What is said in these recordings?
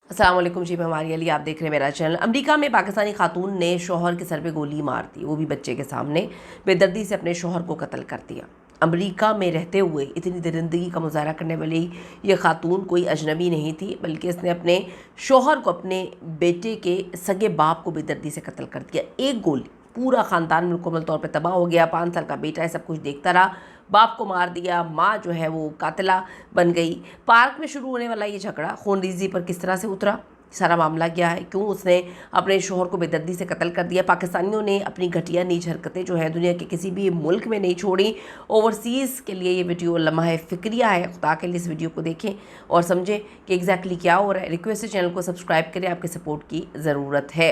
अस्सलाम वालेकुम जी, मैं हमारी अली, आप देख रहे हैं मेरा चैनल। अमेरिका में पाकिस्तानी खातून ने शौहर के सर पे गोली मार दी, वो भी बच्चे के सामने। बेदर्दी से अपने शौहर को कत्ल कर दिया। अमेरिका में रहते हुए इतनी दरिंदगी का मुजाहरा करने वाली ये खातून कोई अजनबी नहीं थी, बल्कि इसने अपने शौहर को, अपने बेटे के सगे बाप को बेदर्दी से कत्ल कर दिया। एक गोली, पूरा ख़ानदान मुकम्मल तौर पे तबाह हो गया। 5 साल का बेटा है, सब कुछ देखता रहा, बाप को मार दिया। माँ जो है वो कातिला बन गई। पार्क में शुरू होने वाला ये झगड़ा खूनरेज़ी पर किस तरह से उतरा, सारा मामला क्या है, क्यों उसने अपने शोहर को बेदर्दी से कत्ल कर दिया। पाकिस्तानियों ने अपनी घटिया नीच हरकतें जो है दुनिया के किसी भी मुल्क में नहीं छोड़ी। ओवरसीज़ के लिए ये वीडियो लम्हा फ़िक्रिया है। खुदा के लिए इस वीडियो को देखें और समझें कि एग्जैक्टली क्या हो रहा है। रिक्वेस्ट है चैनल को सब्सक्राइब करें, आपके सपोर्ट की ज़रूरत है।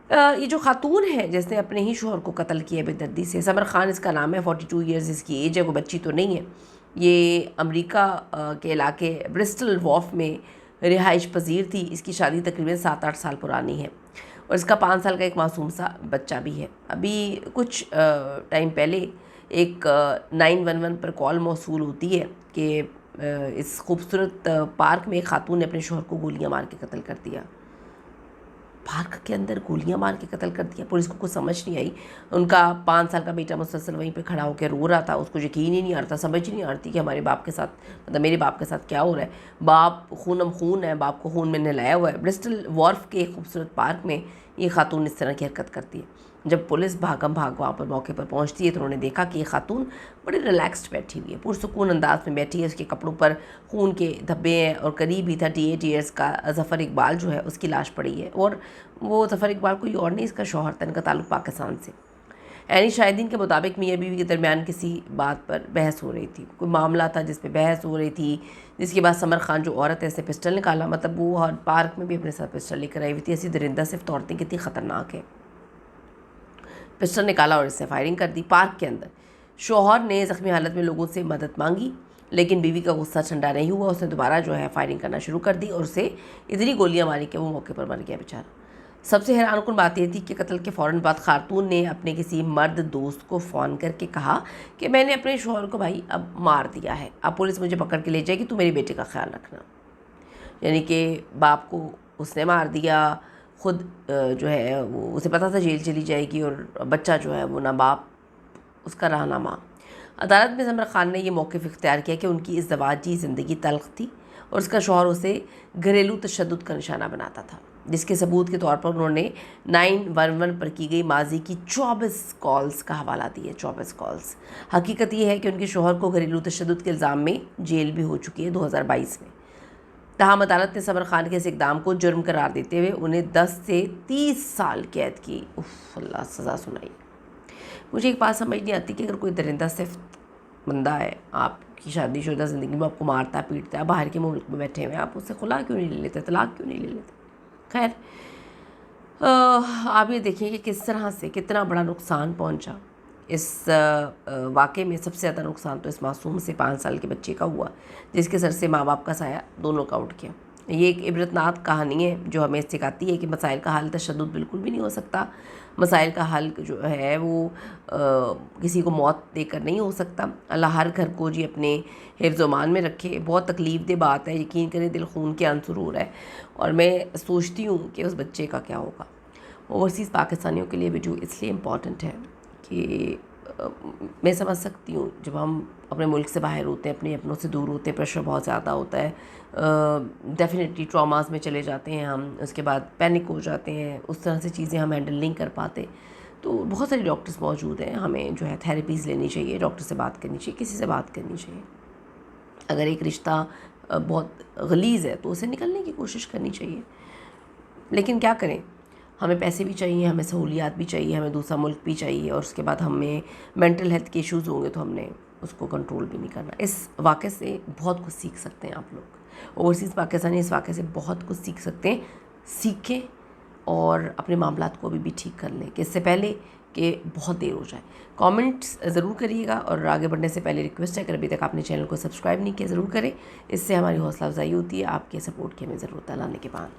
ये जो खातून है जिसने अपने ही शोहर को कत्ल किया बेदर्दी से, समर खान इसका नाम है, 42 ईयर्स इसकी एज है, कोई बच्ची तो नहीं है। ये अमेरिका के इलाके ब्रिस्टल वॉफ में रिहाइश पजीर थी। इसकी शादी तकरीबन 7-8 साल पुरानी है और इसका 5 साल का एक मासूम सा बच्चा भी है। अभी कुछ टाइम पहले एक 911 पर कॉल मौसूल होती है कि इस खूबसूरत पार्क में एक खातून ने अपने शोहर को गोलियां मार के कत्ल कर दिया। पार्क के अंदर गोलियां मार के कत्ल कर दिया। पुलिस को कुछ समझ नहीं आई। उनका 5 साल का बेटा मुसलसल वहीं पे खड़ा होकर रो रहा था। उसको यकीन ही नहीं आता, समझ ही नहीं आती कि हमारे बाप के साथ, मतलब मेरे बाप के साथ क्या हो रहा है। बाप खूनम खून है, बाप को खून में नहलाया हुआ है। ब्रिस्टल वॉर्फ के खूबसूरत पार्क में ये खातून इस तरह की हरकत करती है। जब पुलिस भागम भाग वहाँ पर मौके पर पहुँचती है तो उन्होंने देखा कि ये खातून बड़ी रिलैक्स्ड बैठी हुई है, पुरसुकून अंदाज में बैठी है। उसके कपड़ों पर खून के धब्बे हैं और करीब ही 38 ईयर्स का ज़फ़र इकबाल जो है उसकी लाश पड़ी है। और वो ज़फ़र इकबाल कोई और नहीं, इसका शौहर था, इनका ताल्लुक़ पाकिस्तान से। यानी शाहिदीन के मुताबिक मियाँ बीवी के दरमियान किसी बात पर बहस हो रही थी, कोई मामला था जिस पे बहस हो रही थी, जिसके बाद समर खान जो औरत है इसने पिस्टल निकाला। मतलब वो हर पार्क में भी अपने साथ पिस्टल लेकर आई हुई थी। ऐसी दरिंदा सिर्फ औरतें कितनी ख़तरनाक है। पिस्टल निकाला और इससे फायरिंग कर दी पार्क के अंदर। शौहर ने ज़ख्मी हालत में लोगों से मदद मांगी, लेकिन बीवी का गुस्सा ठंडा नहीं हुआ। उसने दोबारा जो है फायरिंग करना शुरू कर दी और उसे इतनी गोलियां मारी कि वो मौके पर मर गया बेचारा। सबसे हैरानकुन बात यह थी कि कत्ल के फ़ौरन बाद खातून ने अपने किसी मर्द दोस्त को फ़ोन करके कहा कि मैंने अपने शौहर को भाई अब मार दिया है, अब पुलिस मुझे पकड़ के ले जाएगी, तू मेरे बेटे का ख्याल रखना। यानी कि बाप को उसने मार दिया, ख़ुद जो है वो उसे पता था जेल चली जाएगी, और बच्चा जो है वो ना बाप उसका रहा ना माँ। अदालत में समर खान ने ये मौक़िफ़ इख्तियार किया कि उनकी इज़्दवाजी ज़िंदगी तल्ख़ थी और उसका शौहर उसे घरेलू तशद्दुद का निशाना बनाता था, जिसके सबूत के तौर पर उन्होंने 911 पर की गई माजी की 24 कॉल्स का हवाला दिया। 24 कॉल्स। हकीकत ये है कि उनके शौहर को घरेलू तशद्दुद के इल्ज़ाम में जेल भी हो चुकी है 2022 में। तहम अदालत ने समर खान के इस इक़दाम को जुर्म करार देते हुए उन्हें 10 से 30 साल कैद की अल्लाह सज़ा सुनाई। मुझे एक बात समझ नहीं आती कि अगर कोई दरिंदा सिर्फ बंदा है, आपकी शादीशुदा ज़िंदगी में आपको मारता पीटता है, बाहर के मुल्क में बैठे हुए हैं, आप उससे खुला क्यों नहीं ले लेते, तलाक क्यों नहीं ले लेते। खैर, आप ये देखिए कि किस तरह से कितना बड़ा नुकसान पहुंचा। इस वाक़े में सबसे ज़्यादा नुकसान तो इस मासूम से 5 साल के बच्चे का हुआ, जिसके सर से माँ बाप का साया दोनों का उठ गया। ये एक इबरतनाक कहानी है जो हमें सिखाती है कि मसाइल का हल तशद्दुद बिल्कुल भी नहीं हो सकता। मसाइल का हल जो है वो किसी को मौत देकर नहीं हो सकता। अल्लाह हर घर को जी अपने हिफ्ज़ मान में रखे। बहुत तकलीफ़ दे बात है, यकीन करें दिल खून के आंसू रो रहा है। और मैं सोचती हूँ कि उस बच्चे का क्या होगा। ओवरसीज़ पाकिस्तानियों के लिए वीडियो इसलिए इम्पॉर्टेंट है कि मैं समझ सकती हूँ जब हम अपने मुल्क से बाहर होते हैं, अपने अपनों से दूर होते हैं, प्रेशर बहुत ज़्यादा होता है, डेफिनेटली ट्रॉमास में चले जाते हैं हम, उसके बाद पैनिक हो जाते हैं, उस तरह से चीज़ें हम हैंडल नहीं कर पाते। तो बहुत सारे डॉक्टर्स मौजूद हैं, हमें जो है थेरेपीज़ लेनी चाहिए, डॉक्टर से बात करनी चाहिए, किसी से बात करनी चाहिए। अगर एक रिश्ता बहुत गलीज़ है तो उसे निकलने की कोशिश करनी चाहिए। लेकिन क्या करें, हमें पैसे भी चाहिए, हमें सहूलियात भी चाहिए, हमें दूसरा मुल्क भी चाहिए, और उसके बाद हमें मेंटल हेल्थ के इश्यूज़ होंगे तो हमने उसको कंट्रोल भी नहीं करना। इस वाक़े से बहुत कुछ सीख सकते हैं आप लोग। ओवरसीज़ पाकिस्तानी इस वाक़े से बहुत कुछ सीख सकते हैं। सीखें और अपने मामलात को अभी भी ठीक कर लें कि इससे पहले कि बहुत देर हो जाए। कमेंट्स ज़रूर करिएगा और आगे बढ़ने से पहले रिक्वेस्ट है कि अभी तक आपने चैनल को सब्सक्राइब नहीं किया ज़रूर करें। इससे हमारी हौसला अफजाई होती है। आपके सपोर्ट की हमें ज़रूरत है। अल्लाह ने के बाद।